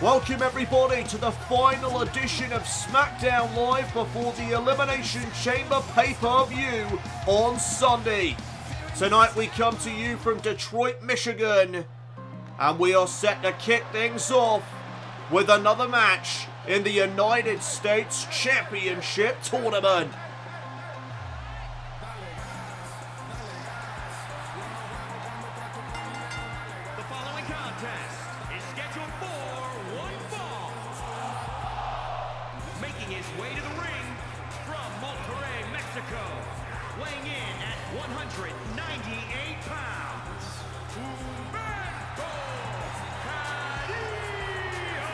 Welcome everybody to the final edition of SmackDown Live before the Elimination Chamber pay-per-view on Sunday. Tonight we come to you from Detroit, Michigan, and we are set to kick things off with another match in the United States Championship Tournament. The following contest is scheduled for one fall. Making his way to the ring from Monterrey, Mexico, weighing in at 198 pounds, Carillo.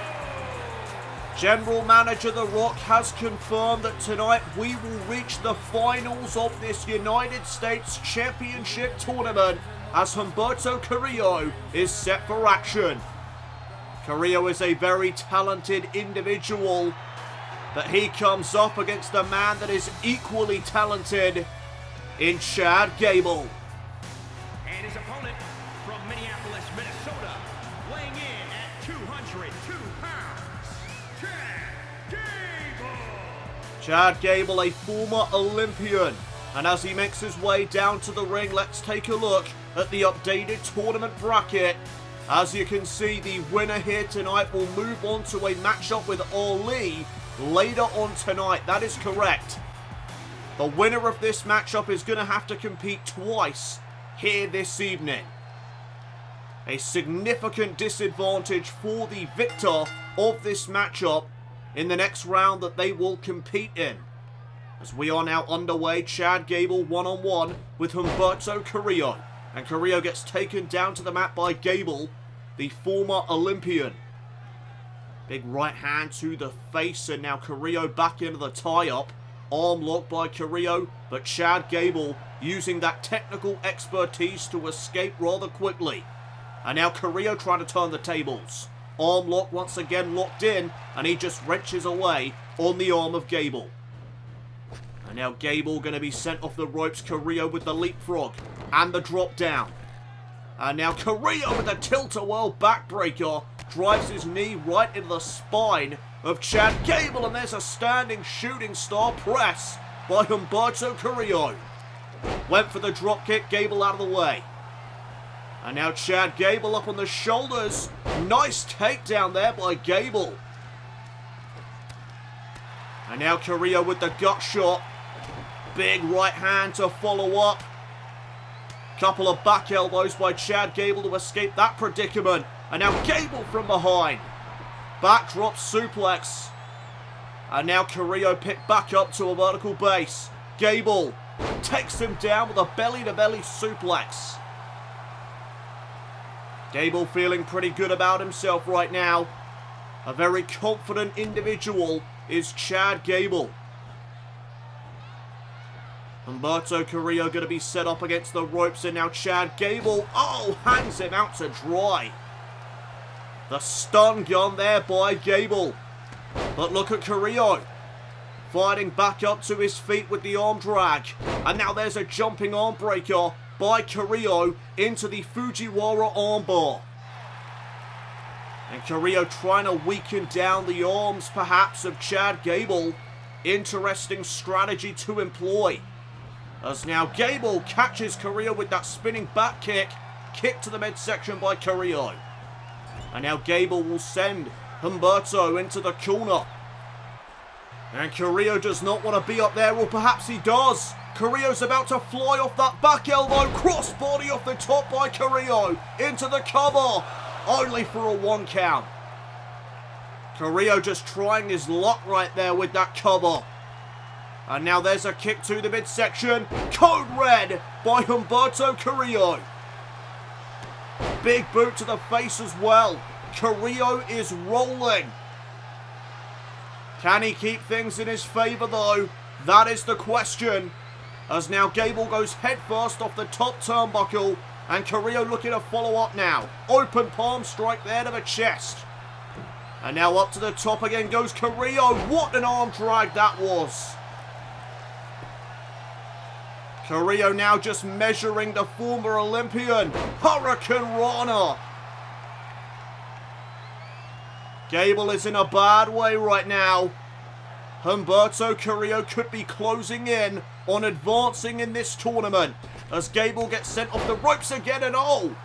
General Manager The Rock has confirmed that tonight we will reach the finals of this United States Championship Tournament as Humberto Carillo is set for action. Carillo is a very talented individual, but he comes up against a man that is equally talented in Chad Gable. And his opponent from Minneapolis, Minnesota, weighing in at 202 pounds, Chad Gable. Chad Gable, a former Olympian, and as he makes his way down to the ring, let's take a look at the updated tournament bracket. As you can see, the winner here tonight will move on to a matchup with Olli later on tonight. That is correct. The winner of this matchup is going to have to compete twice here this evening. A significant disadvantage for the victor of this matchup in the next round that they will compete in. As we are now underway, Chad Gable one-on-one with Humberto Carillo. And Carillo gets taken down to the mat by Gable, the former Olympian. Big right hand to the face, and now Carillo back into the tie-up. Arm lock by Carillo, but Chad Gable using that technical expertise to escape rather quickly. And now Carillo trying to turn the tables. Arm lock once again locked in, and he just wrenches away on the arm of Gable. And now Gable going to be sent off the ropes. Carillo with the leapfrog and the drop down. And now Carillo with a tilt-a-whirl backbreaker. Drives his knee right into the spine of Chad Gable. And there's a standing shooting star press by Humberto Carillo. Went for the drop kick. Gable out of the way. And now Chad Gable up on the shoulders. Nice takedown there by Gable. And now Carillo with the gut shot. Big right hand to follow up. Couple of back elbows by Chad Gable to escape that predicament. And now Gable from behind. Backdrop suplex. And now Carillo picked back up to a vertical base. Gable takes him down with a belly-to-belly suplex. Gable feeling pretty good about himself right now. A very confident individual is Chad Gable. Humberto Carillo going to be set up against the ropes, and now Chad Gable, hangs him out to dry. The stun gun there by Gable. But look at Carillo. Fighting back up to his feet with the arm drag. And now there's a jumping arm breaker by Carillo into the Fujiwara armbar. And Carillo trying to weaken down the arms perhaps of Chad Gable. Interesting strategy to employ. As now Gable catches Carillo with that spinning back kick. Kick to the midsection by Carillo. And now Gable will send Humberto into the corner. And Carillo does not want to be up there, or perhaps he does. Carrillo's about to fly off that back elbow. Crossbody off the top by Carillo. Into the cover. Only for a 1 count. Carillo just trying his luck right there with that cover. And now there's a kick to the midsection. Code red by Humberto Carillo. Big boot to the face as well. Carillo is rolling. Can he keep things in his favor though? That is the question. As now Gable goes headfirst off the top turnbuckle, and Carillo looking to follow up now. Open palm strike there to the chest. And now up to the top again goes Carillo. What an arm drag that was. Carillo now just measuring the former Olympian. Hurricane Rana. Gable is in a bad way right now. Humberto Carrillo could be closing in on advancing in this tournament as Gable gets sent off the ropes again, and oh,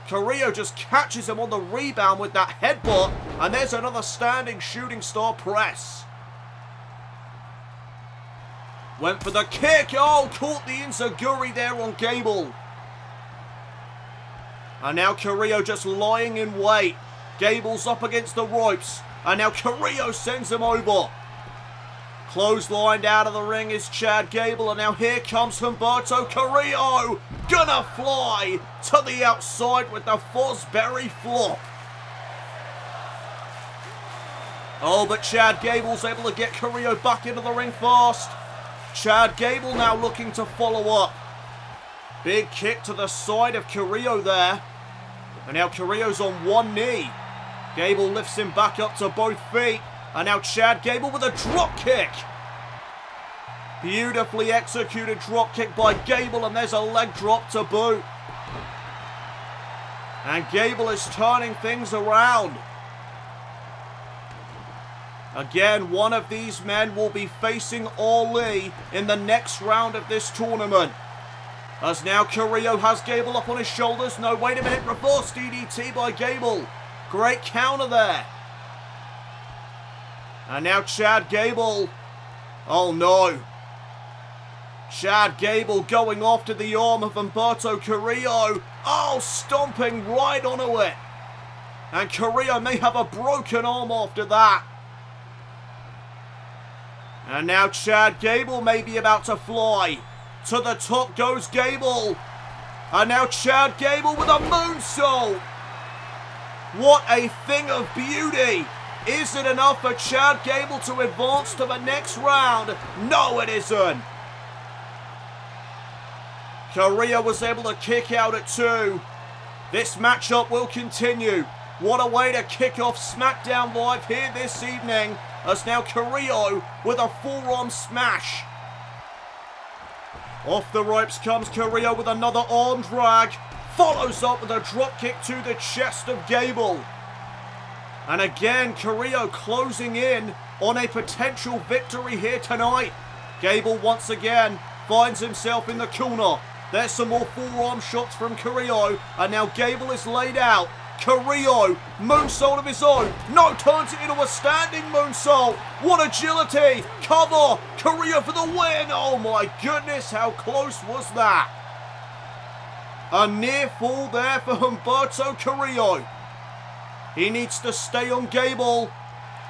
Carrillo just catches him on the rebound with that headbutt, and there's another standing shooting star press. Went for the kick, oh, caught the enziguri there on Gable. And now Carrillo just lying in wait. Gable's up against the ropes, and now Carrillo sends him over. Clotheslined out of the ring is Chad Gable, and now here comes Humberto Carrillo. Gonna fly to the outside with the Fosbury flop. Oh, but Chad Gable's able to get Carrillo back into the ring fast. Chad Gable now looking to follow up. Big kick to the side of Carrillo there. And now Carrillo's on one knee. Gable lifts him back up to both feet. And now Chad Gable with a drop kick. Beautifully executed drop kick by Gable, and there's a leg drop to boot. And Gable is turning things around. Again, one of these men will be facing Olli in the next round of this tournament. As now Carillo has Gable up on his shoulders. No, wait a minute. Reverse DDT by Gable. Great counter there. And now Chad Gable. Oh no. Chad Gable going after the arm of Humberto Carrillo. Oh, stomping right onto it. And Carrillo may have a broken arm after that. And now Chad Gable may be about to fly. To the top goes Gable. And now Chad Gable with a moonsault. What a thing of beauty. Is it enough for Chad Gable to advance to the next round? No, it isn't. Carrillo was able to kick out at 2. This matchup will continue. What a way to kick off SmackDown Live here this evening, as now Carillo with a forearm smash. Off the ropes comes Carillo with another arm drag. Follows up with a drop kick to the chest of Gable. And again, Carillo closing in on a potential victory here tonight. Gable once again finds himself in the corner. There's some more forearm shots from Carillo, and now Gable is laid out. Carillo, moonsault of his own. No, turns it into a standing moonsault. What agility. Cover. Carillo for the win. Oh my goodness, how close was that? A near fall there for Humberto Carrillo. He needs to stay on Gable.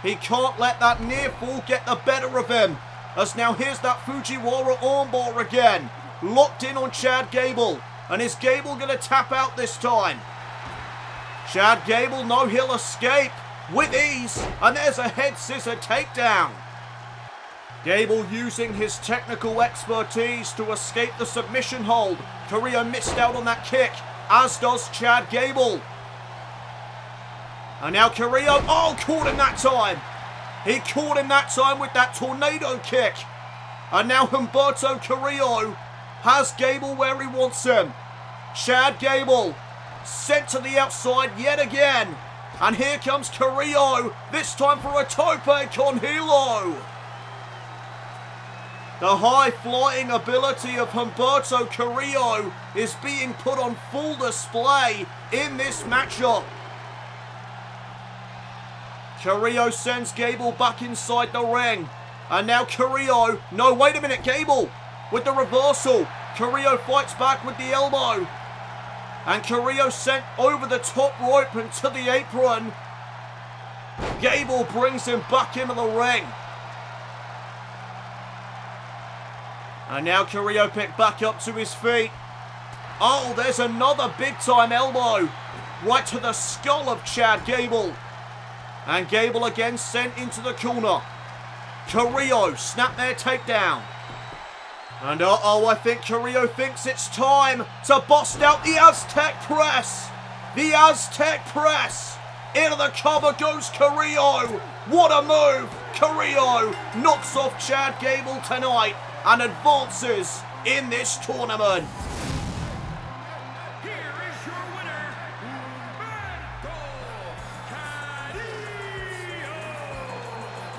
He can't let that near fall get the better of him. As now here's that Fujiwara armbar again. Locked in on Chad Gable. And is Gable going to tap out this time? Chad Gable, no, he'll escape with ease. And there's a head scissor takedown. Gable using his technical expertise to escape the submission hold. Carrillo missed out on that kick, as does Chad Gable. And now Carrillo, oh, caught him that time. He caught him that time with that tornado kick. And now Humberto Carrillo has Gable where he wants him. Chad Gable sent to the outside yet again. And here comes Carillo, this time for a tope con hilo. The high-flying ability of Humberto Carrillo is being put on full display in this matchup. Carillo sends Gable back inside the ring. And now Carillo, no, wait a minute, Gable with the reversal. Carillo fights back with the elbow. And Carillo sent over the top rope and to the apron. Gable brings him back into the ring. And now Carillo picked back up to his feet. Oh, there's another big-time elbow. Right to the skull of Chad Gable. And Gable again sent into the corner. Carillo snap their takedown. And I think Carillo thinks it's time to bust out the Aztec press. The Aztec press. Into the cover goes Carillo. What a move. Carillo knocks off Chad Gable tonight and advances in this tournament. Here is your winner,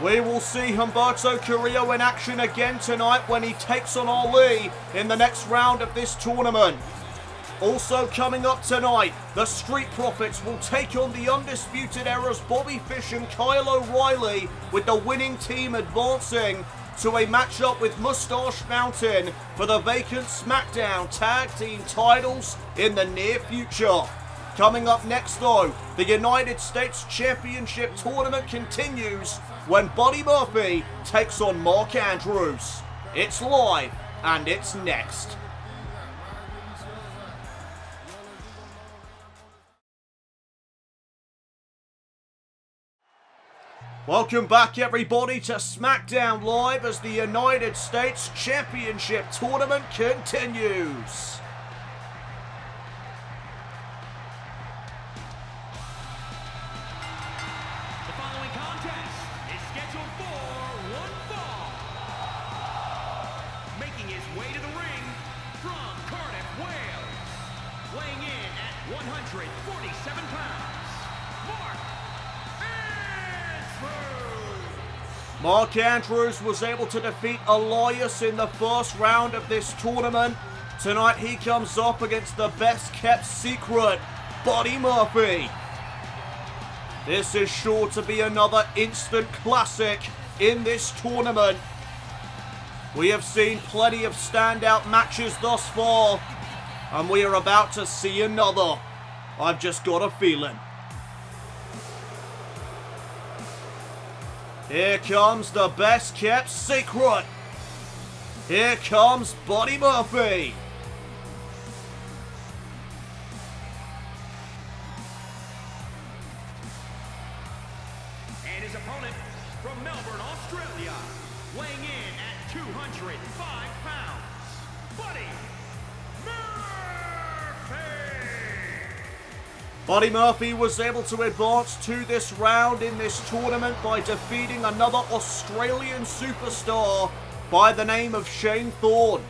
Carillo. We will see Humberto Carillo in action again tonight when he takes on Olli in the next round of this tournament. Also coming up tonight, the Street Profits will take on the Undisputed Era's Bobby Fish and Kyle O'Reilly, with the winning team advancing to a matchup with Moustache Mountain for the vacant SmackDown Tag Team titles in the near future. Coming up next though, the United States Championship Tournament continues when Buddy Murphy takes on Mark Andrews. It's live and it's next. Welcome back everybody to SmackDown Live as the United States Championship Tournament continues. The following contest is scheduled for one fall. Making his way to the ring from Cardiff, Wales, weighing in at 147 pounds, Mark Andrews was able to defeat Elias in the first round of this tournament. Tonight he comes up against the best kept secret, Buddy Murphy. This is sure to be another instant classic in this tournament. We have seen plenty of standout matches thus far, and we are about to see another. I've just got a feeling. Here comes the best kept secret. Here comes Buddy Murphy. and his opponent from Melbourne, Australia, weighing in at 205 pounds, Buddy Murphy. Buddy Murphy was able to advance to this round in this tournament by defeating another Australian superstar by the name of Shane Thorne.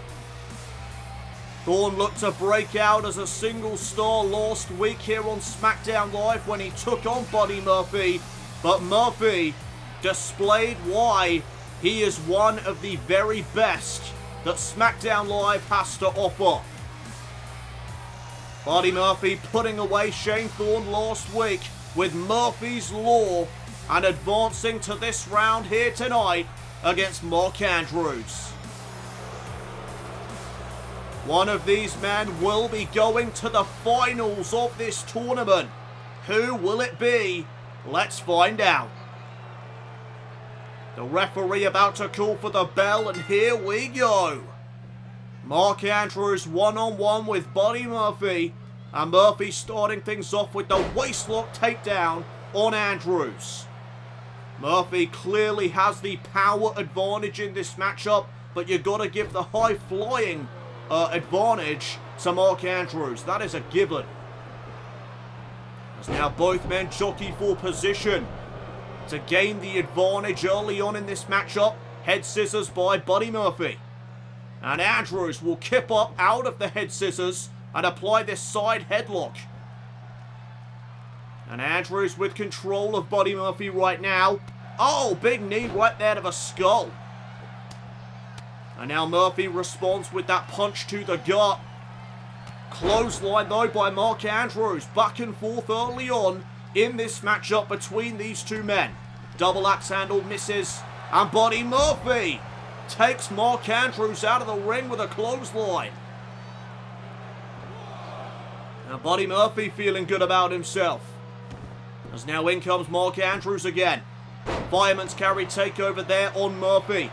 Thorne looked to break out as a single star last week here on SmackDown Live when he took on Buddy Murphy, but Murphy displayed why he is one of the very best that SmackDown Live has to offer. Buddy Murphy putting away Shane Thorne last week with Murphy's Law and advancing to this round here tonight against Mark Andrews. One of these men will be going to the finals of this tournament. Who will it be? Let's find out. The referee about to call for the bell, and here we go. Mark Andrews one-on-one with Buddy Murphy, and Murphy starting things off with the waistlock takedown on Andrews. Murphy clearly has the power advantage in this matchup, but you've got to give the high-flying advantage to Mark Andrews. That is a given. As now both men jockey for position to gain the advantage early on in this matchup. Head scissors by Buddy Murphy. And Andrews will kip up out of the head scissors and apply this side headlock. And Andrews with control of Buddy Murphy right now. Oh, big knee right there to the skull. And now Murphy responds with that punch to the gut. Clothesline though by Mark Andrews. Back and forth early on in this matchup between these two men. Double axe handle misses. And Buddy Murphy takes Mark Andrews out of the ring with a clothesline. Now Buddy Murphy feeling good about himself. As now in comes Mark Andrews again. Fireman's carry takeover there on Murphy.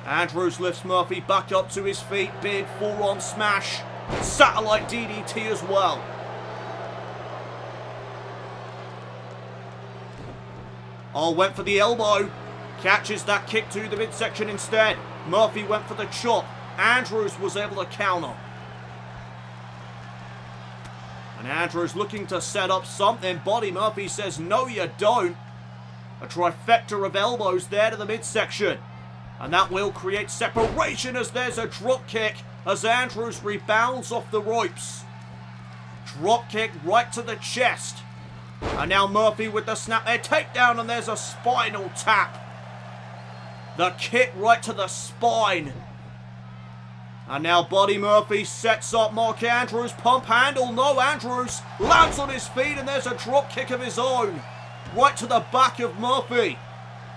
Andrews lifts Murphy back up to his feet. Big forearm smash. Satellite DDT as well. Oh, went for the elbow. Catches that kick to the midsection instead. Murphy went for the chop. Andrews was able to counter. And Andrews looking to set up something. Buddy Murphy says, no you don't. A trifecta of elbows there to the midsection. And that will create separation as there's a drop kick as Andrews rebounds off the ropes. Drop kick right to the chest. And now Murphy with the snap air takedown, and there's a spinal tap. The kick right to the spine. And now Buddy Murphy sets up Mark Andrews. Pump handle. No, Andrews lands on his feet, and there's a drop kick of his own. Right to the back of Murphy.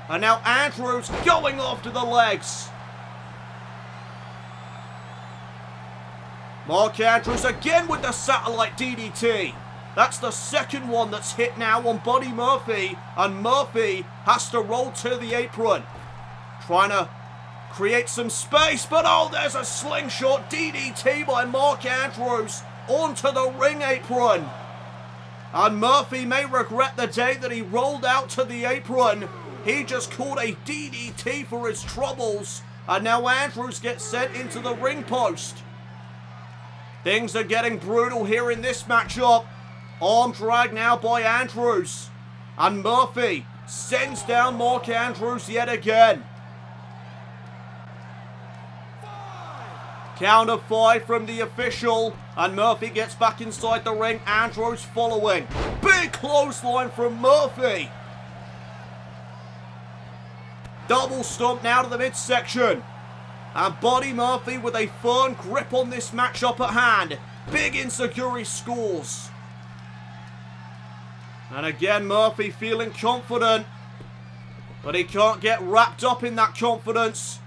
And now Andrews going after the legs. Mark Andrews again with the satellite DDT. That's the second one that's hit now on Buddy Murphy. And Murphy has to roll to the apron. Trying to create some space. But oh, there's a slingshot DDT by Mark Andrews onto the ring apron. And Murphy may regret the day that he rolled out to the apron. He just caught a DDT for his troubles. And now Andrews gets sent into the ring post. Things are getting brutal here in this matchup. Arm drag now by Andrews. And Murphy sends down Mark Andrews yet again. Counter 5 from the official. And Murphy gets back inside the ring. Andrews following. Big clothesline from Murphy. Double stomp now to the midsection. And Buddy Murphy with a firm grip on this matchup at hand. Big insecurity scores. And again, Murphy feeling confident. But he can't get wrapped up in that confidence.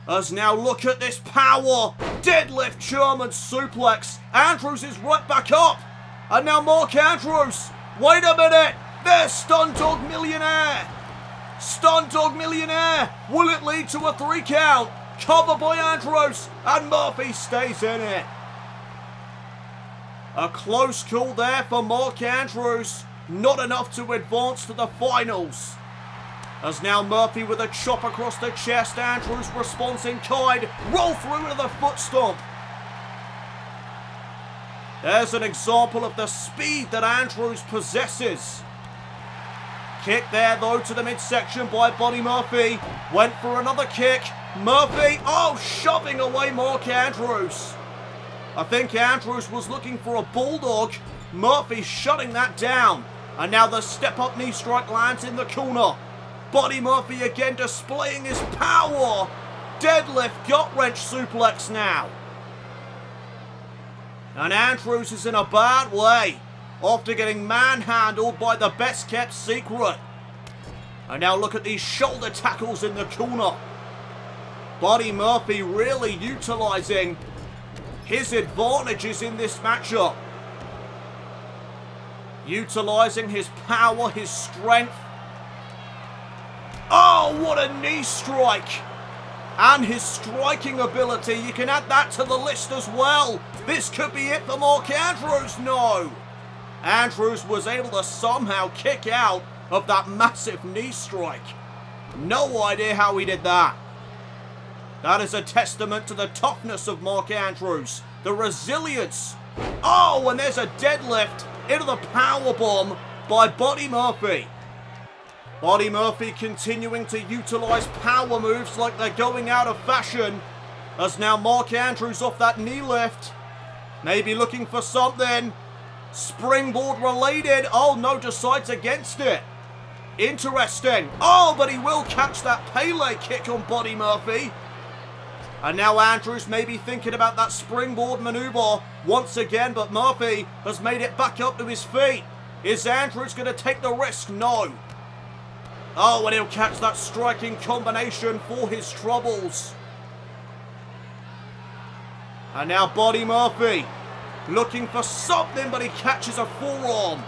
As now look at this power. Deadlift German suplex. Andrews is right back up. And now Mark Andrews. Wait a minute. There's Stun Dog Millionaire. Stun Dog Millionaire. Will it lead to a 3 count? Cover by Andrews. And Murphy stays in it. A close call there for Mark Andrews. Not enough to advance to the finals. As now Murphy with a chop across the chest. Andrews responds in kind. Roll through to the foot stomp. There's an example of the speed that Andrews possesses. Kick there though to the midsection by Buddy Murphy. Went for another kick. Murphy, oh, shoving away Mark Andrews. I think Andrews was looking for a bulldog. Murphy shutting that down. And now the step-up knee strike lands in the corner. Buddy Murphy again displaying his power. Deadlift gut-wrench suplex now. And Andrews is in a bad way after getting manhandled by the best-kept secret. And now look at these shoulder tackles in the corner. Buddy Murphy really utilizing his advantages in this matchup. Utilizing his power, his strength. Oh, what a knee strike. And his striking ability. You can add that to the list as well. This could be it for Mark Andrews. No. Andrews was able to somehow kick out of that massive knee strike. No idea how he did that. That is a testament to the toughness of Mark Andrews. The resilience. Oh, and there's a deadlift into the powerbomb by Buddy Murphy. Buddy Murphy continuing to utilize power moves like they're going out of fashion. As now Mark Andrews off that knee lift. Maybe looking for something. Springboard related. Oh no, decides against it. Interesting. Oh, but he will catch that Pele kick on Buddy Murphy. And now Andrews may be thinking about that springboard maneuver once again, but Murphy has made it back up to his feet. Is Andrews going to take the risk? No. Oh, and he'll catch that striking combination for his troubles. And now Buddy Murphy looking for something, but he catches a forearm.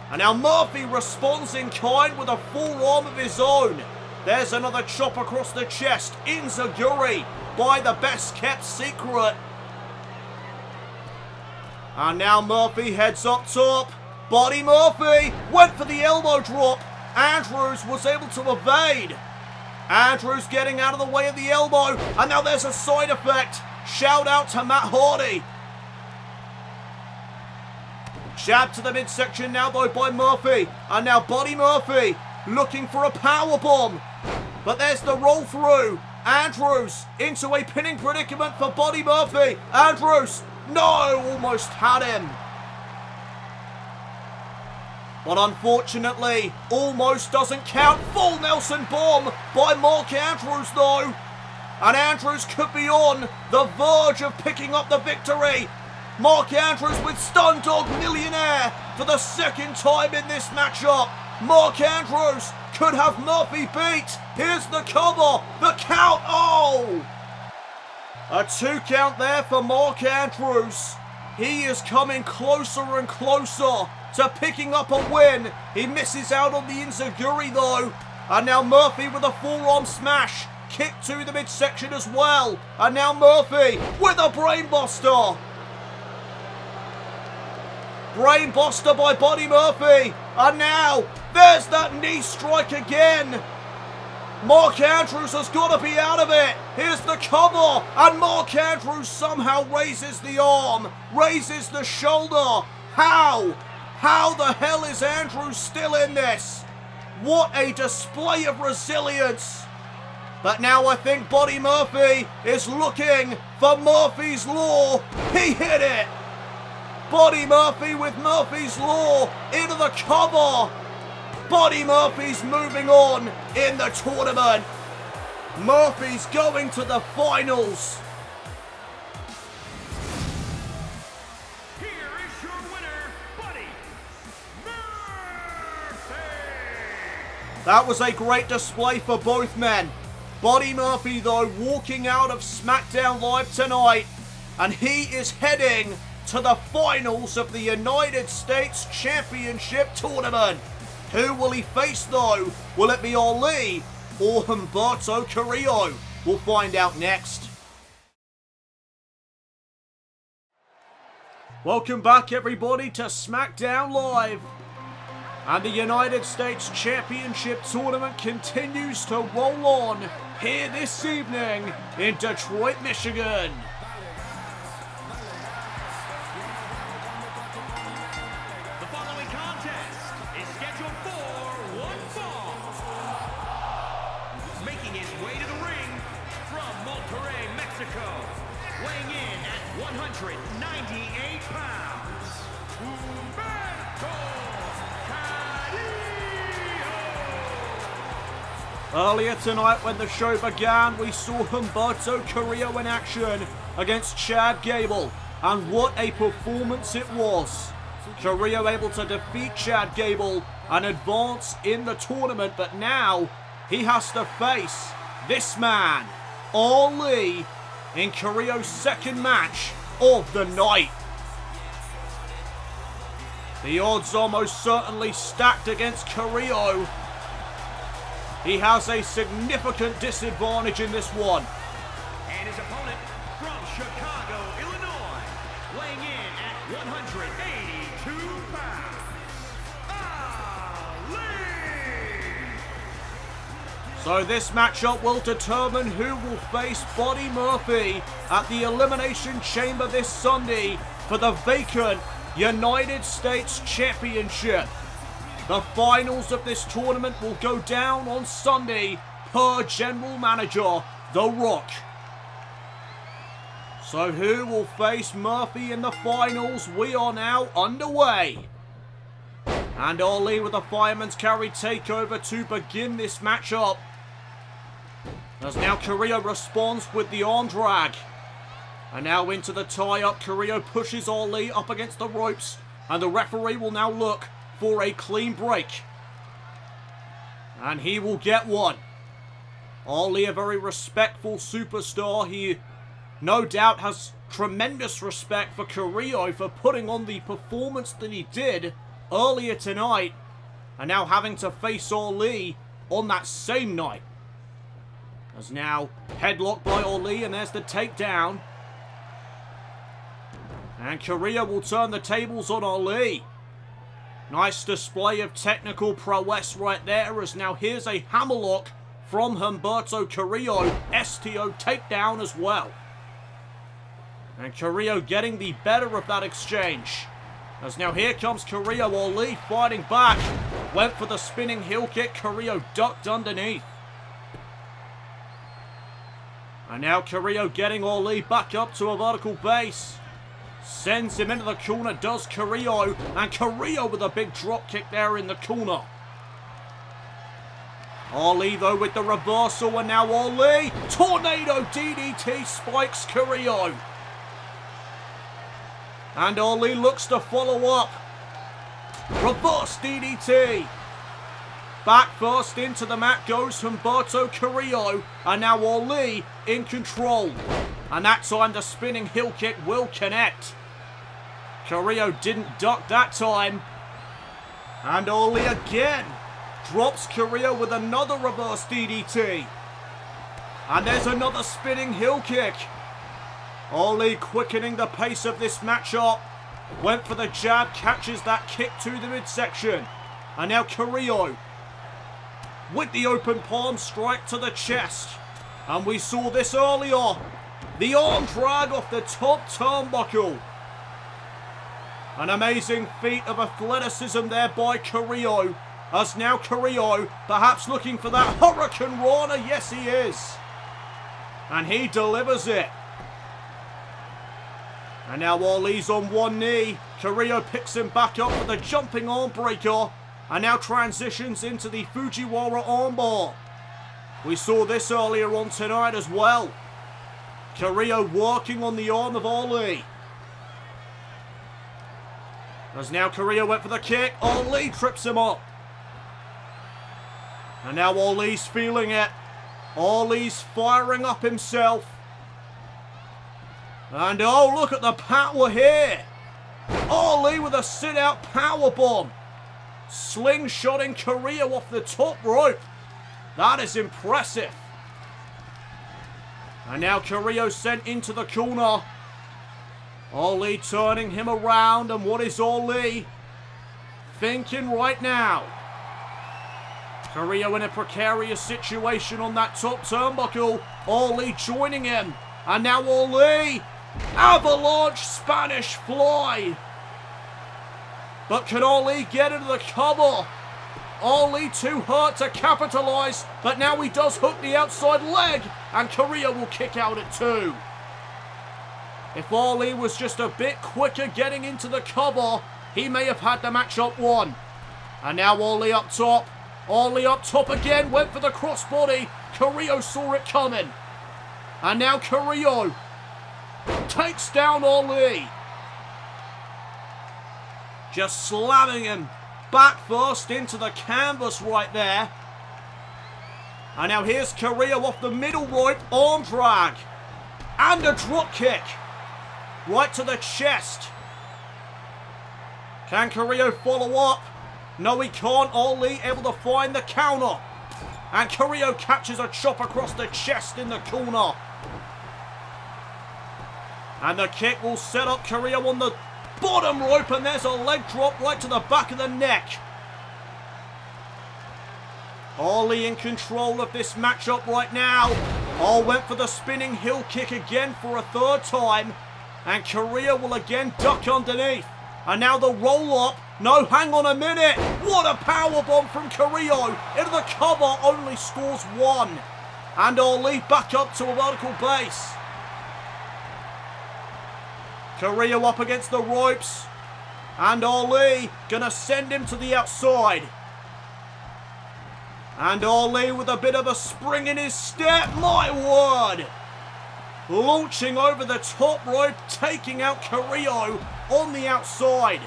And now Murphy responds in kind with a forearm of his own. There's another chop across the chest. Inzaguri by the best kept secret. And now Murphy heads up top. Buddy Murphy went for the elbow drop. Andrews was able to evade. Andrews getting out of the way of the elbow. And now there's a side effect. Shout out to Matt Hardy. Jab to the midsection now though by Murphy. And now Buddy Murphy looking for a power bomb. But there's the roll through. Andrews into a pinning predicament for Buddy Murphy. Andrews, no, almost had him. But unfortunately, almost doesn't count. Full Nelson bomb by Mark Andrews though. And Andrews could be on the verge of picking up the victory. Mark Andrews with Stun Dog Millionaire for the second time in this matchup. Mark Andrews could have Murphy beat. Here's the cover, the count, oh! A 2 count there for Mark Andrews. He is coming closer and closer to picking up a win. He misses out on the enziguri though. And now Murphy with a forearm smash. Kick to the midsection as well. And now Murphy with a brainbuster. Brainbuster by Buddy Murphy. And now there's that knee strike again. Mark Andrews has got to be out of it. Here's the cover. And Mark Andrews somehow raises the arm. Raises the shoulder. How? How the hell is Andrews still in this? What a display of resilience. But now I think Buddy Murphy is looking for Murphy's Law. He hit it. Buddy Murphy with Murphy's Law into the cover. Buddy Murphy's moving on in the tournament. Murphy's going to the finals. Here is your winner, Buddy Murphy. That was a great display for both men. Buddy Murphy, though, walking out of SmackDown Live tonight, and he is heading to the finals of the United States Championship Tournament. Who will he face, though? Will it be Olli or Humberto Carrillo? We'll find out next. Welcome back, everybody, to SmackDown Live. And the United States Championship Tournament continues to roll on here this evening in Detroit, Michigan. The following contest is scheduled for one fall. Making his way to the ring from Monterrey, Mexico, weighing in at 198 pounds, Humberto Carrillo. Earlier tonight when the show began, we saw Humberto Carrillo in action against Chad Gable. And what a performance it was. Carrillo able to defeat Chad Gable and advance in the tournament, but now he has to face this man, Olli, in Carrillo's second match of the night. The odds are most certainly stacked against Carrillo. He has a significant disadvantage in this one. And his opponent from Chicago, Illinois, weighing in at 182 pounds, Olli. So this matchup will determine who will face Buddy Murphy at the Elimination Chamber this Sunday for the vacant United States Championship. The finals of this tournament will go down on Sunday per General Manager The Rock. So who will face Murphy in the finals? We are now underway. And Olli with a fireman's carry takeover to begin this matchup. As now Carrillo responds with the arm drag. And now into the tie-up, Carrillo pushes Olli up against the ropes. And the referee will now look for a clean break. And he will get one. Olli, a very respectful superstar. He no doubt has tremendous respect for Carrillo for putting on the performance that he did earlier tonight. And now having to face Olli on that same night. As now headlock by Olli, and there's the takedown. And Carrillo will turn the tables on Olli. Nice display of technical prowess right there, as now here's a hammerlock from Humberto Carillo. STO takedown as well. And Carillo getting the better of that exchange. As now here comes Carillo. Olli fighting back. Went for the spinning heel kick. Carillo ducked underneath. And now Carillo getting Olli back up to a vertical base. Sends him into the corner, does Carillo. And Carillo with a big drop kick there in the corner. Olli though with the reversal, and now Olli. Tornado DDT spikes Carillo. And Olli looks to follow up. Reverse DDT. Back first into the mat goes Humberto Carillo. And now Olli in control. And that time the spinning heel kick will connect. Carillo didn't duck that time. And Olli again drops Carillo with another reverse DDT. And there's another spinning heel kick. Olli quickening the pace of this matchup. Went for the jab, catches that kick to the midsection. And now Carillo with the open palm strike to the chest. And we saw this earlier. The arm drag off the top turnbuckle. An amazing feat of athleticism there by Carillo. As now Carillo perhaps looking for that Hurricane Rana. Yes, he is. And he delivers it. And now Olli's on one knee. Carillo picks him back up with a jumping arm breaker. And now transitions into the Fujiwara armbar. We saw this earlier on tonight as well. Carillo working on the arm of Olli. As now Carillo went for the kick. Olli trips him up. And now Olli's feeling it. Olli's firing up himself. And oh, look at the power here. Olli with a sit-out powerbomb. Slingshotting Carillo off the top rope. That is impressive. And now Carillo sent into the corner. Olli turning him around. And what is Olli thinking right now? Carillo in a precarious situation on that top turnbuckle. Olli joining him. And now Olli. Avalanche Spanish fly. But can Olli get into the cover? Olli too hurt to capitalize. But now he does hook the outside leg. And Carillo will kick out at 2. If Olli was just a bit quicker getting into the cover, he may have had the matchup won. And now Olli up top. Olli up top again. Went for the crossbody. Carillo saw it coming. And now Carillo takes down Olli. Just slamming him back first into the canvas right there. And now here's Carillo off the middle rope. Arm drag. And a drop kick. Right to the chest. Can Carillo follow up? No, he can't. Olli able to find the counter. And Carillo catches a chop across the chest in the corner. And the kick will set up Carillo on the bottom rope. And there's a leg drop right to the back of the neck. Olli in control of this matchup right now. Oh, went for the spinning heel kick again for a third time. And Carillo will again duck underneath. And now the roll-up. No, hang on a minute. What a powerbomb from Carillo. Into the cover, only scores 1. And Olli back up to a vertical base. Carillo up against the ropes. And Olli gonna send him to the outside. And Olli with a bit of a spring in his step. My word. Launching over the top rope, taking out Carillo on the outside.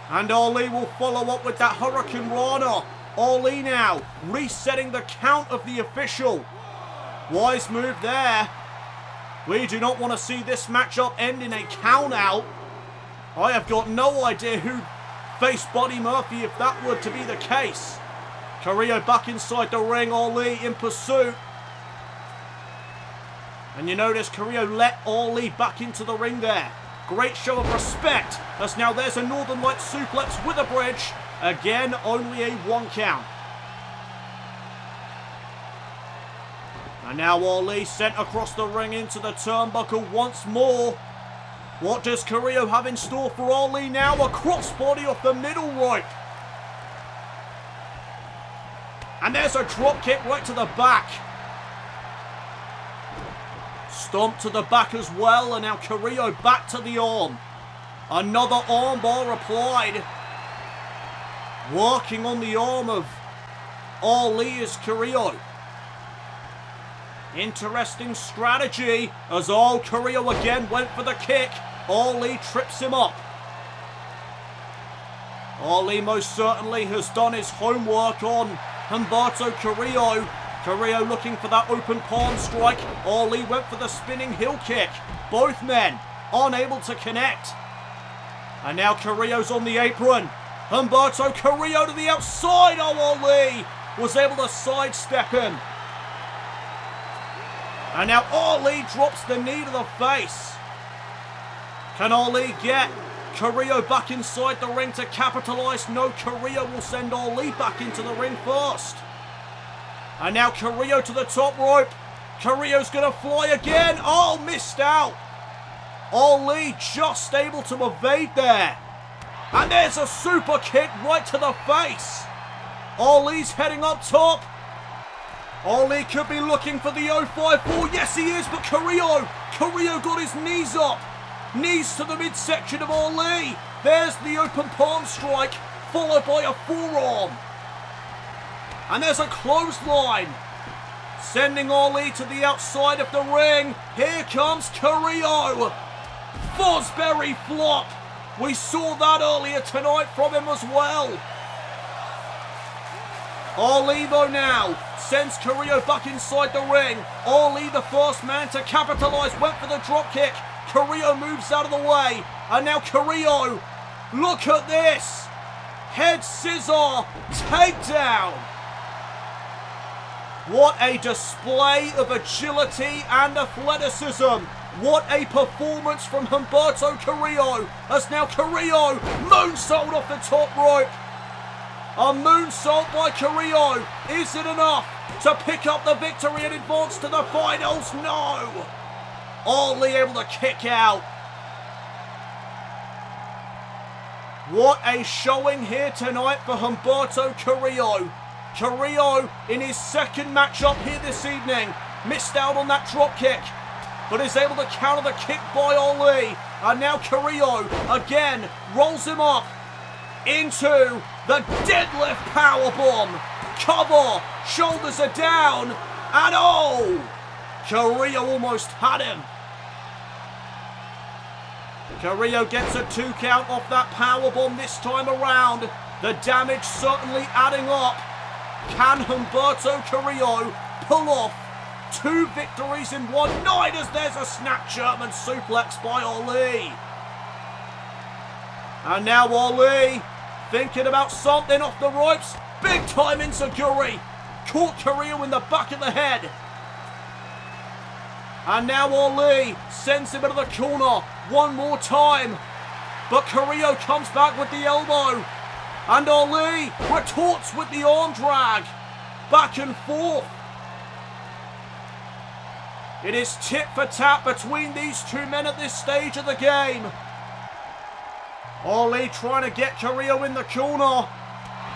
And Olli will follow up with that Hurricane Rana. Olli now resetting the count of the official. Wise move there. We do not want to see this matchup end in a count out. I have got no idea who faced Buddy Murphy if that were to be the case. Carillo back inside the ring. Olli in pursuit. And you notice Carillo let Olli back into the ring there. Great show of respect, as now there's a Northern Light suplex with a bridge. Again, only a 1 count. And now Olli sent across the ring into the turnbuckle once more. What does Carillo have in store for Olli now? A crossbody off the middle rope. And there's a drop kick right to the back. Stomp to the back as well, and now Carillo back to the arm. Another armbar applied. Working on the arm of Olli is Carillo. Interesting strategy as Carillo again went for the kick. Olli trips him up. Olli most certainly has done his homework on Humberto Carillo. Carillo looking for that open palm strike. Olli went for the spinning heel kick. Both men unable to connect. And now Carillo's on the apron. Humberto Carillo to the outside. Olli was able to sidestep him. And now Olli drops the knee to the face. Can Olli get Carillo back inside the ring to capitalize? No, Carillo will send Olli back into the ring first. And now Carillo to the top rope. Carillo's going to fly again. Oh, missed out. Olli just able to evade there. And there's a super kick right to the face. Olli's heading up top. Olli could be looking for the 054. Yes, he is, but Carillo got his knees up. Knees to the midsection of Olli. There's the open palm strike, followed by a forearm. And there's a clothesline, sending Olli to the outside of the ring. Here comes Carillo. Fosbury flop. We saw that earlier tonight from him as well. Olli though now sends Carillo back inside the ring. Olli, the first man to capitalize, went for the drop kick. Carillo moves out of the way. And now Carillo, look at this. Head scissor takedown. What a display of agility and athleticism. What a performance from Humberto Carillo. As now Carillo moonsault off the top rope. A moonsault by Carillo. Is it enough to pick up the victory and advance to the finals? No. Olli able to kick out. What a showing here tonight for Humberto Carillo. Carillo in his second matchup here this evening. Missed out on that drop kick, but is able to counter the kick by Olli. And now Carillo again rolls him up into the deadlift powerbomb. Cover, shoulders are down, and oh! Carillo almost had him. Carillo gets a 2 count off that powerbomb this time around. The damage certainly adding up. Can Humberto Carillo pull off 2 victories in one night, as there's a snap German suplex by Olli. And now Olli thinking about something off the ropes. Big time enziguri. Caught Carillo in the back of the head. And now Olli sends him into the corner one more time. But Carillo comes back with the elbow. And Olli retorts with the arm drag. Back and forth. It is tit for tat between these two men at this stage of the game. Olli trying to get Carillo in the corner.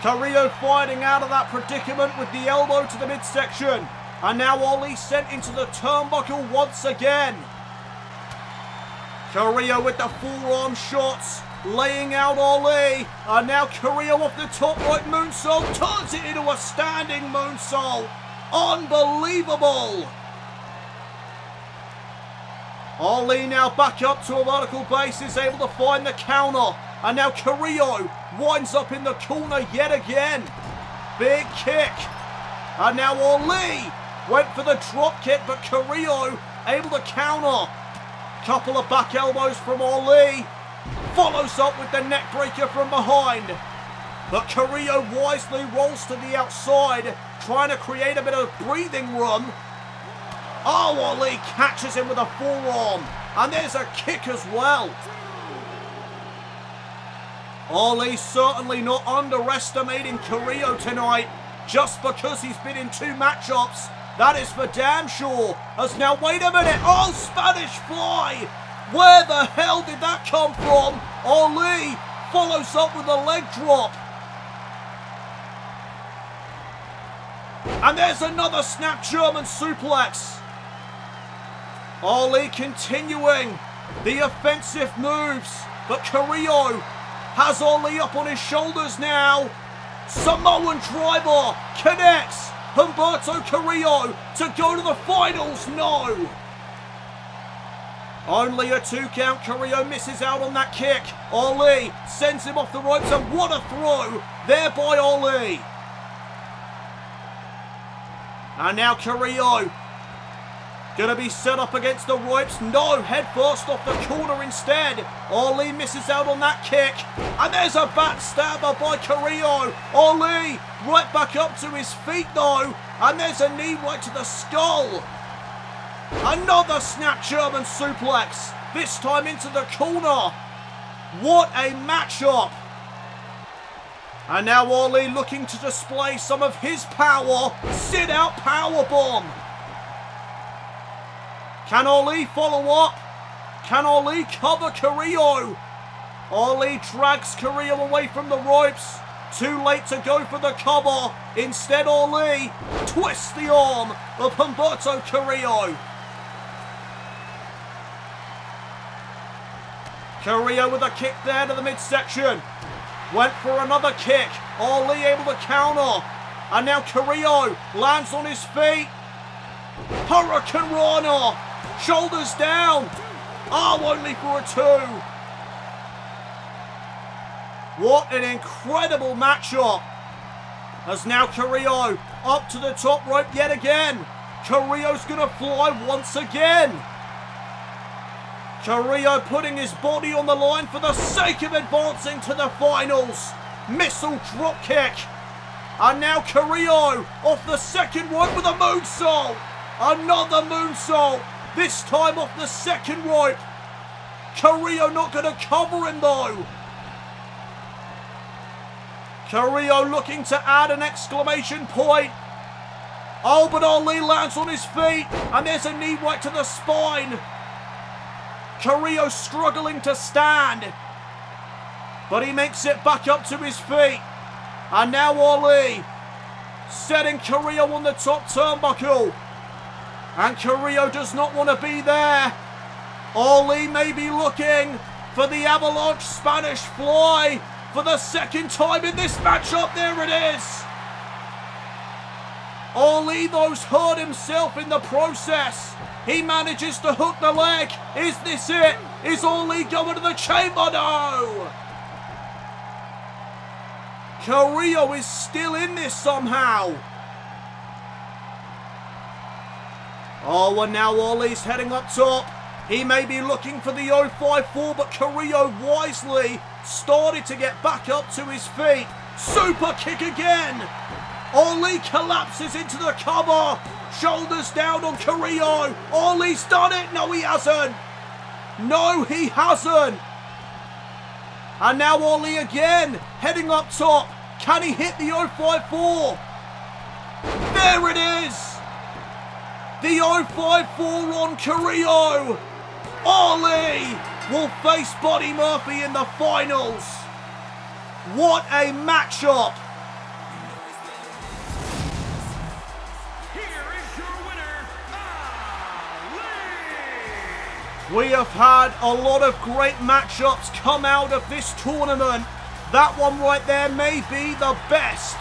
Carillo fighting out of that predicament with the elbow to the midsection. And now Olli sent into the turnbuckle once again. Carillo with the forearm shots, laying out Olli. And now Carillo off the top right moonsault, turns it into a standing moonsault. Unbelievable. Olli now back up to a vertical base, is able to find the counter. And now Carillo winds up in the corner yet again. Big kick. And now Olli went for the drop kick, but Carillo able to counter. Couple of back elbows from Olli. Follows up with the neck breaker from behind. But Carillo wisely rolls to the outside, trying to create a bit of breathing room. Oh, Olli catches him with a forearm. And there's a kick as well. Olli certainly not underestimating Carillo tonight, just because he's been in 2 matchups. That is for damn sure. As now, wait a minute. Oh, Spanish Fly. Where the hell did that come from? Olli follows up with a leg drop. And there's another snap German suplex. Olli continuing the offensive moves, but Carillo has Olli up on his shoulders now. Samoan driver connects Humberto Carillo to go to the finals. No. Only a 2 count. Carillo misses out on that kick. Olli sends him off the ropes, and what a throw there by Olli. And now Carillo gonna be set up against the ropes. No, head first off the corner instead. Olli misses out on that kick. And there's a backstabber by Carillo. Olli right back up to his feet though. And there's a knee right to the skull. Another snap German suplex. This time into the corner. What a matchup. And now Olli looking to display some of his power. Sit out powerbomb. Can Olli follow up? Can Olli cover Carillo? Olli drags Carillo away from the ropes. Too late to go for the cover. Instead, Olli twists the arm of Humberto Carillo. Carillo with a kick there to the midsection. Went for another kick. Olli able to counter. And now Carillo lands on his feet. Hurricane Rana. Shoulders down. Oh, only for a 2. What an incredible matchup. As now Carillo up to the top rope yet again. Carillo's going to fly once again. Carillo putting his body on the line for the sake of advancing to the finals. Missile drop kick. And now Carillo off the second rope with a moonsault. Another moonsault. This time off the second rope. Carillo not going to cover him though. Carillo looking to add an exclamation point. Oh, but Olli lands on his feet. And there's a knee right to the spine. Carillo struggling to stand. But he makes it back up to his feet. And now Olli setting Carillo on the top turnbuckle. And Carillo does not want to be there. Olli may be looking for the avalanche Spanish fly for the second time in this matchup. There it is. Olli though's hurt himself in the process. He manages to hook the leg. Is this it? Is Olli going to the chamber? No. Carillo is still in this somehow. Oh, and now Olli's heading up top. He may be looking for the 054, but Carillo wisely started to get back up to his feet. Super kick again. Olli collapses into the cover. Shoulders down on Carillo. Olli's done it. No, he hasn't. No, he hasn't. And now Olli again, heading up top. Can he hit the 054? There it is. The 054 on Carillo. Olli will face Buddy Murphy in the finals. What a matchup. Here is your winner, Olli. We have had a lot of great matchups come out of this tournament. That one right there may be the best.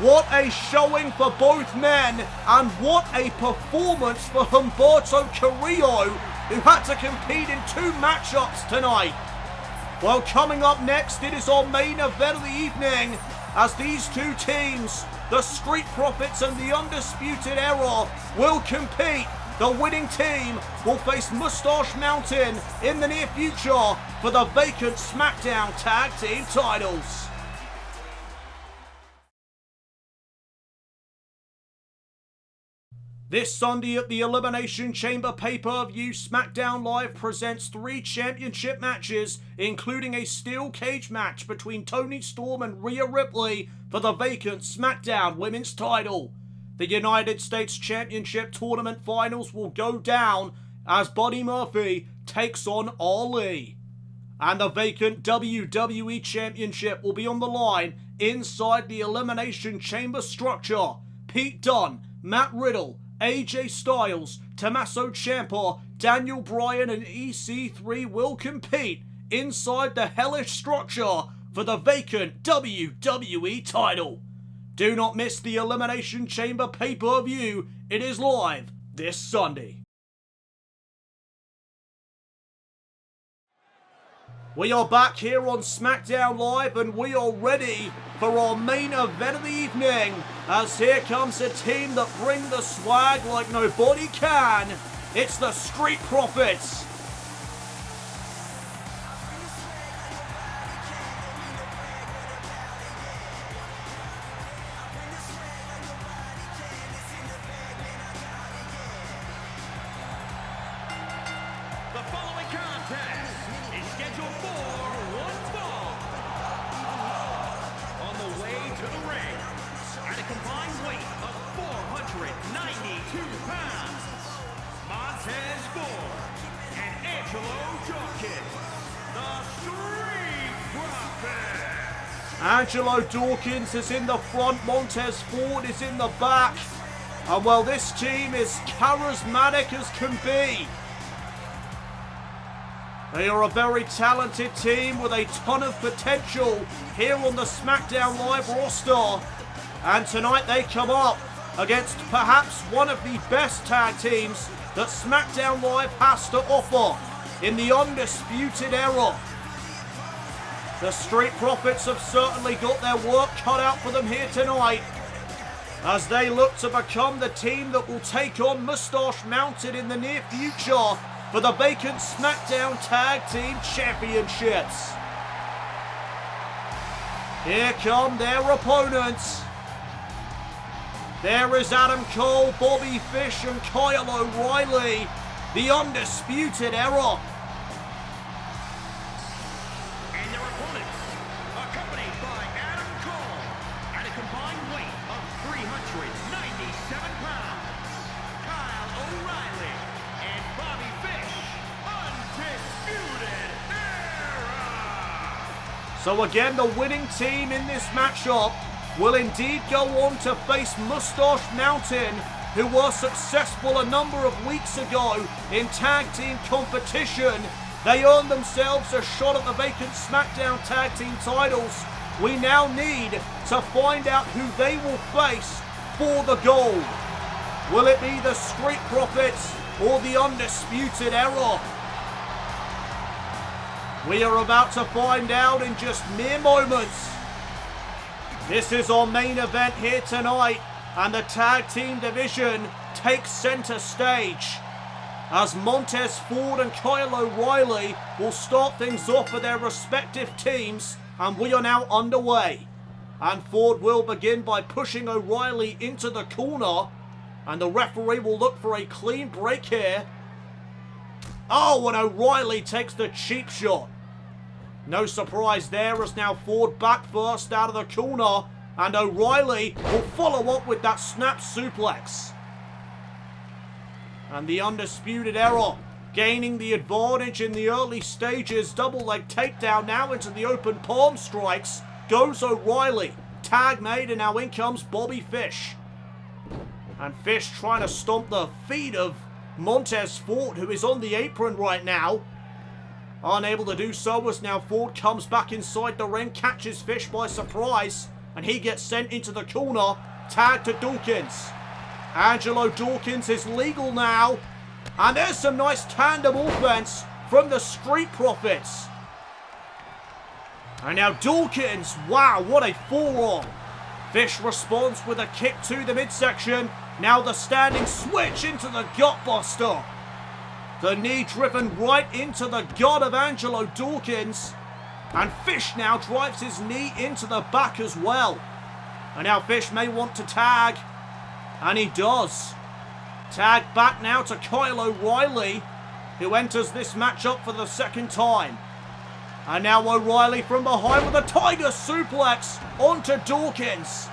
What a showing for both men, and what a performance for Humberto Carillo, who had to compete in 2 matchups tonight. Well, coming up next, it is our main event of the evening, as these 2 teams, the Street Profits and the Undisputed Era, will compete. The winning team will face Moustache Mountain in the near future for the vacant SmackDown Tag Team titles. This Sunday at the Elimination Chamber pay-per-view, SmackDown Live presents 3 championship matches, including a steel cage match between Toni Storm and Rhea Ripley for the vacant SmackDown Women's title. The United States Championship Tournament Finals will go down as Buddy Murphy takes on Olli. And the vacant WWE Championship will be on the line inside the Elimination Chamber structure. Pete Dunne, Matt Riddle, AJ Styles, Tommaso Ciampa, Daniel Bryan and EC3 will compete inside the hellish structure for the vacant WWE title. Do not miss the Elimination Chamber pay-per-view. It is live this Sunday. We are back here on SmackDown Live and we are ready for our main event of the evening, as here comes a team that bring the swag like nobody can. It's the Street Profits. The following contest is scheduled for one fall. On the way to the ring, at a combined weight of 492 pounds, Montez Ford and Angelo Dawkins, the Street Profits. Angelo Dawkins is in the front, Montez Ford is in the back. And well, this team is charismatic as can be. They are a very talented team with a ton of potential here on the SmackDown Live roster. And tonight they come up against perhaps one of the best tag teams that SmackDown Live has to offer in the Undisputed Era. The Street Profits have certainly got their work cut out for them here tonight, as they look to become the team that will take on Moustache Mountain in the near future for the vacant SmackDown Tag Team Championships. Here come their opponents. There is Adam Cole, Bobby Fish and Kyle O'Reilly, the Undisputed Era. And their opponents, accompanied by Adam Cole at a combined weight of 397 pounds, Kyle O'Reilly and Bobby Fish, Undisputed Era. So again, the winning team in this matchup will indeed go on to face Moustache Mountain, who were successful a number of weeks ago in tag team competition. They earned themselves a shot at the vacant SmackDown Tag Team titles. We now need to find out who they will face for the gold. Will it be the Street Profits or the Undisputed Era? We are about to find out in just mere moments. This is our main event here tonight, and the tag team division takes center stage, as Montez Ford and Kyle O'Reilly will start things off for their respective teams, and we are now underway. And Ford will begin by pushing O'Reilly into the corner, and the referee will look for a clean break here. Oh, and O'Reilly takes the cheap shot. No surprise there, as now Ford back first out of the corner, and O'Reilly will follow up with that snap suplex. And the Undisputed Era gaining the advantage in the early stages. Double leg takedown now into the open palm strikes. Goes O'Reilly. Tag made, and now in comes Bobby Fish. And Fish trying to stomp the feet of Montez Ford, who is on the apron right now. Unable to do so, as now Ford comes back inside the ring, catches Fish by surprise, and he gets sent into the corner. Tag to Dawkins. Angelo Dawkins is legal now, and there's some nice tandem offense from the Street Profits. And now Dawkins, wow, what a forearm. Fish responds with a kick to the midsection. Now the standing switch into the gutbuster. The knee driven right into the gut of Angelo Dawkins. And Fish now drives his knee into the back as well. And now Fish may want to tag. And he does. Tag back now to Kyle O'Reilly, who enters this matchup for the second time. And now O'Reilly from behind with a tiger suplex onto Dawkins.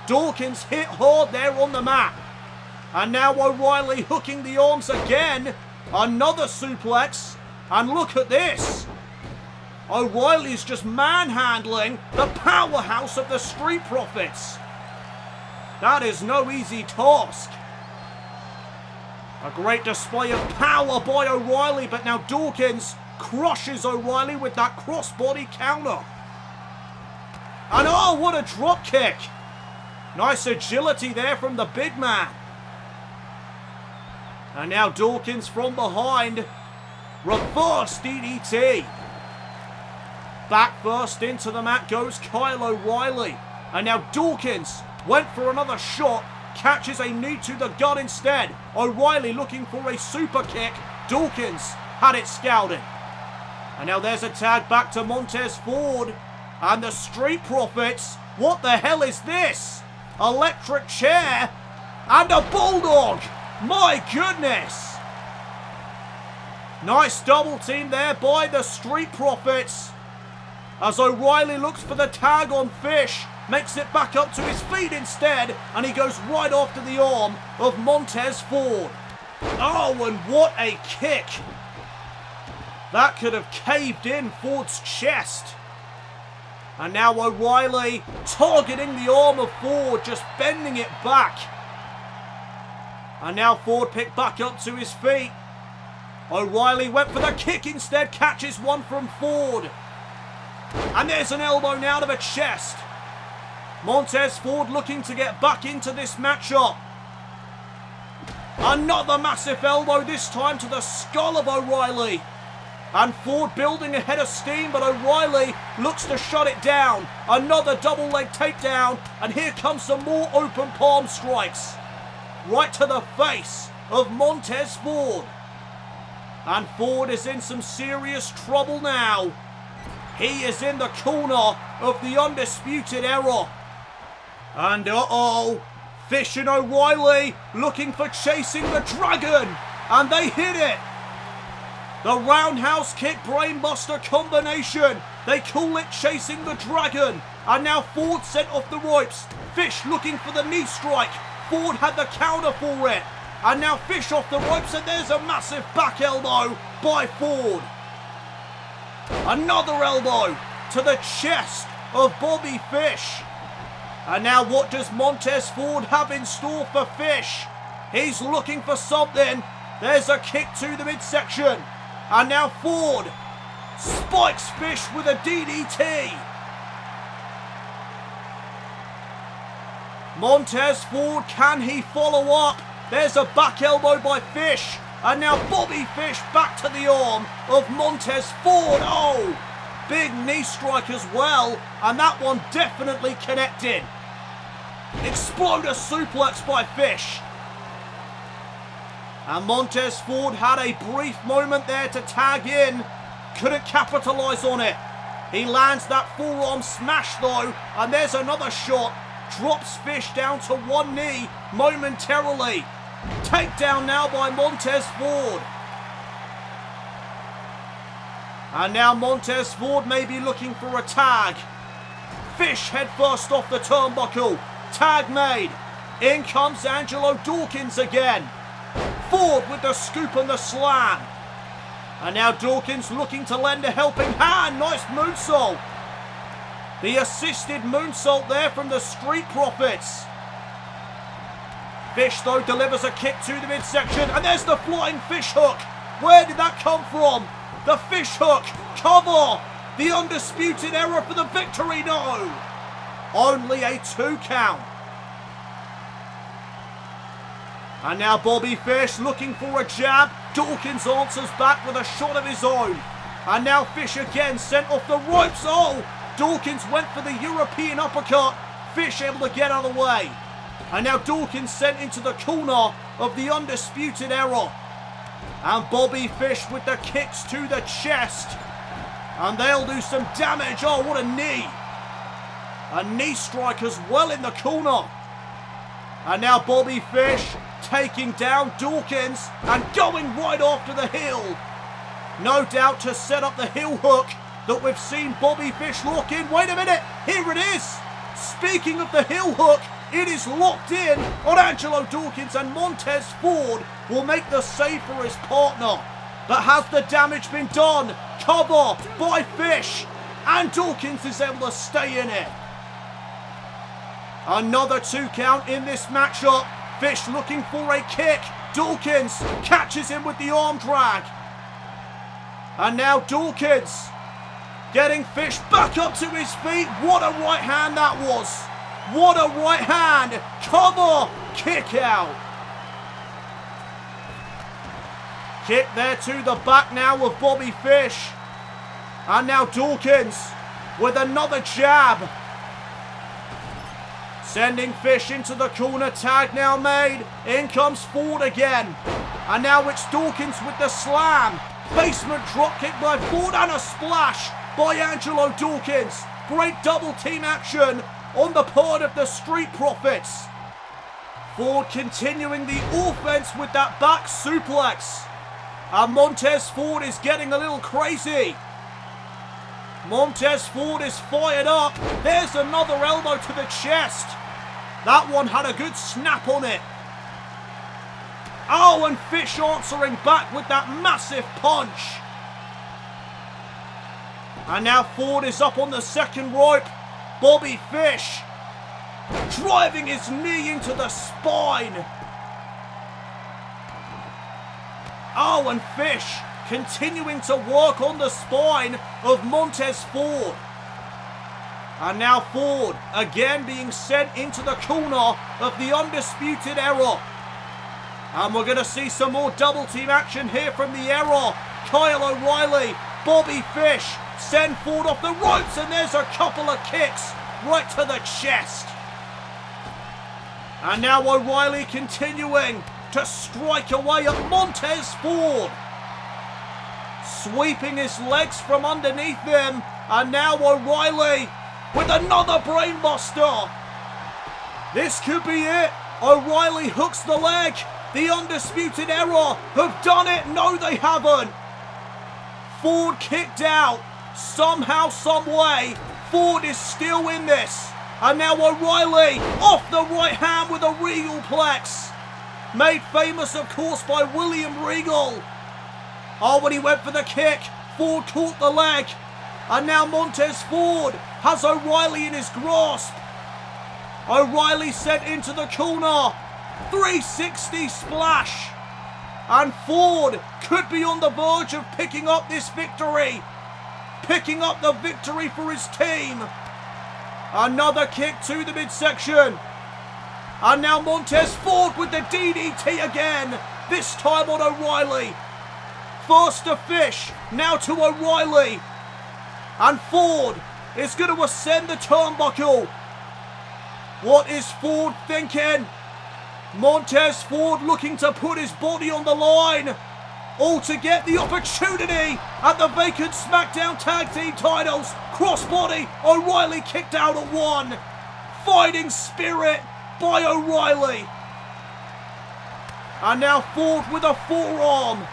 Dawkins hit hard there on the mat. And now O'Reilly hooking the arms again. Another suplex. And look at this. O'Reilly's just manhandling the powerhouse of the Street Profits. That is no easy task. A great display of power by O'Reilly, but now Dawkins crushes O'Reilly with that crossbody counter. And oh, what a drop kick. Nice agility there from the big man. And now Dawkins from behind. Reverse DDT. Back first into the mat goes Kyle O'Reilly. And now Dawkins went for another shot. Catches a knee to the gut instead. O'Reilly looking for a super kick. Dawkins had it scouted. And now there's a tag back to Montez Ford. And the Street Profits. What the hell is this? Electric chair. And a bulldog. My goodness. Nice double team there by the Street Profits. As O'Reilly looks for the tag on Fish. Makes it back up to his feet instead, and he goes right after the arm of Montez Ford. Oh, and what a kick. That could have caved in Ford's chest. And now O'Reilly targeting the arm of Ford, just bending it back. And now Ford picked back up to his feet. O'Reilly went for the kick instead, catches one from Ford. And there's an elbow now to the chest. Montez Ford looking to get back into this matchup. Another massive elbow, this time to the skull of O'Reilly. And Ford building a head of steam, but O'Reilly looks to shut it down. Another double leg takedown, and here comes some more open palm strikes. Right to the face of Montez Ford. And Ford is in some serious trouble now. He is in the corner of the Undisputed Era. And uh-oh, Fish and O'Reilly looking for chasing the dragon. And they hit it. The roundhouse kick brainbuster combination. They call it chasing the dragon. And now Ford sent off the ropes. Fish looking for the knee strike. Ford had the counter for it. And now Fish off the ropes, and there's a massive back elbow by Ford. Another elbow to the chest of Bobby Fish. And now what does Montez Ford have in store for Fish? He's looking for something. There's a kick to the midsection. And now Ford spikes Fish with a DDT. Montez Ford, can he follow up? There's a back elbow by Fish. And now Bobby Fish back to the arm of Montez Ford. Oh, big knee strike as well. And that one definitely connected. Exploder suplex by Fish. And Montez Ford had a brief moment there to tag in. Couldn't capitalize on it. He lands that forearm smash though. And there's another shot. Drops Fish down to one knee momentarily. Takedown now by Montez Ford. And now Montez Ford may be looking for a tag. Fish head first off the turnbuckle. Tag made. In comes Angelo Dawkins again. Ford with the scoop and the slam. And now Dawkins looking to lend a helping hand. Nice moonsault. The assisted moonsault there from the Street Profits. Fish though delivers a kick to the midsection, and there's the flying fish hook. Where did that come from? The fish hook, cover, the Undisputed Era for the victory, no. Only a 2 count. And now Bobby Fish looking for a jab. Dawkins answers back with a shot of his own. And now Fish again sent off the ropes. Oh, Dawkins went for the European uppercut. Fish able to get out of the way. And now Dawkins sent into the corner of the Undisputed Era. And Bobby Fish with the kicks to the chest. And they'll do some damage. Oh, what a knee. A knee strike as well in the corner. And now Bobby Fish taking down Dawkins and going right after the heel. No doubt to set up the heel hook that we've seen Bobby Fish lock in. Wait a minute, here it is. Speaking of the heel hook, it is locked in on Angelo Dawkins, and Montez Ford will make the save for his partner. But has the damage been done? Cover by Fish, and Dawkins is able to stay in it. Another 2 count in this matchup. Fish looking for a kick. Dawkins catches him with the arm drag. And now Dawkins getting Fish back up to his feet. What a right hand that was. What a right hand. Cover. Kick out. Kick there to the back now of Bobby Fish. And now Dawkins with another jab. Sending Fish into the corner. Tag now made. In comes Ford again. And now it's Dawkins with the slam. Basement drop kick by Ford and a splash by Angelo Dawkins. Great double team action on the part of the Street Profits. Ford continuing the offense with that back suplex. And Montez Ford is getting a little crazy. Montez Ford is fired up. There's another elbow to the chest. That one had a good snap on it. Oh, and Fish answering back with that massive punch. And now Ford is up on the second rope. Bobby Fish driving his knee into the spine. Oh, and Fish continuing to work on the spine of Montez Ford. And now Ford again being sent into the corner of the Undisputed Era. And we're going to see some more double team action here from the Era. Kyle O'Reilly, Bobby Fish send Ford off the ropes, and there's a couple of kicks right to the chest. And now O'Reilly continuing to strike away at Montez Ford. Sweeping his legs from underneath him. And now O'Reilly with another brainbuster. This could be it. O'Reilly hooks the leg. The Undisputed Era have done it. No, they haven't. Ford kicked out. Somehow, some way, Ford is still in this. And now O'Reilly off the right hand with a Regal Plex. Made famous, of course, by William Regal. Oh, when he went for the kick, Ford caught the leg. And now Montez Ford has O'Reilly in his grasp. O'Reilly sent into the corner. 360 splash. And Ford could be on the verge of picking up this victory. Picking up the victory for his team. Another kick to the midsection. And now Montez Ford with the DDT again. This time on O'Reilly. First to Fish, now to O'Reilly. And Ford is going to ascend the turnbuckle. What is Ford thinking? Montez Ford looking to put his body on the line. All to get the opportunity at the vacant SmackDown Tag Team titles. Crossbody, O'Reilly kicked out at 1. Fighting spirit by O'Reilly. And now Ford with a forearm.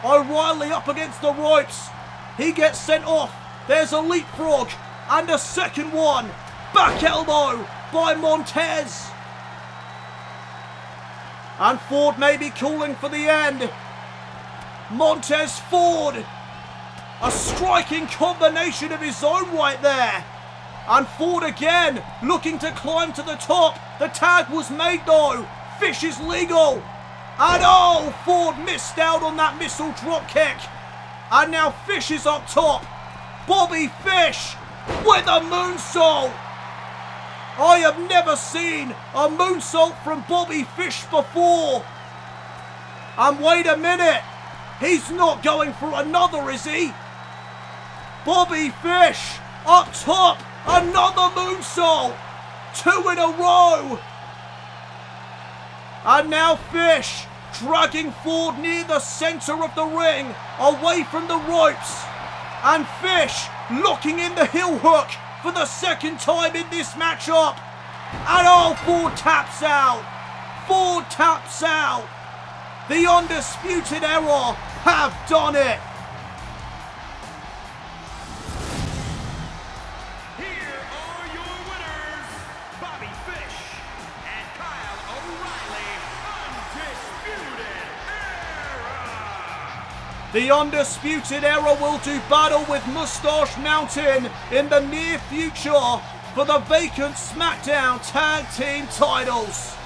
O'Reilly up against the ropes. He gets sent off. There's a leapfrog and a second one. Back elbow by Montez. And Ford may be calling for the end. Montez Ford. A striking combination of his own right there. And Ford again looking to climb to the top. The tag was made though. Fish is legal. And oh, Ford missed out on that missile drop kick. And now Fish is up top. Bobby Fish with a moonsault. I have never seen a moonsault from Bobby Fish before. And wait a minute. He's not going for another, is he? Bobby Fish up top. Another moonsault. 2 in a row. And now Fish dragging Ford near the center of the ring, away from the ropes. And Fish locking in the heel hook for the second time in this matchup. And oh, Ford taps out. 4 taps out. The Undisputed Era have done it. Here are your winners, Bobby Fish and Kyle O'Reilly, Undisputed Era. The Undisputed Era will do battle with Moustache Mountain in the near future for the vacant SmackDown Tag Team titles.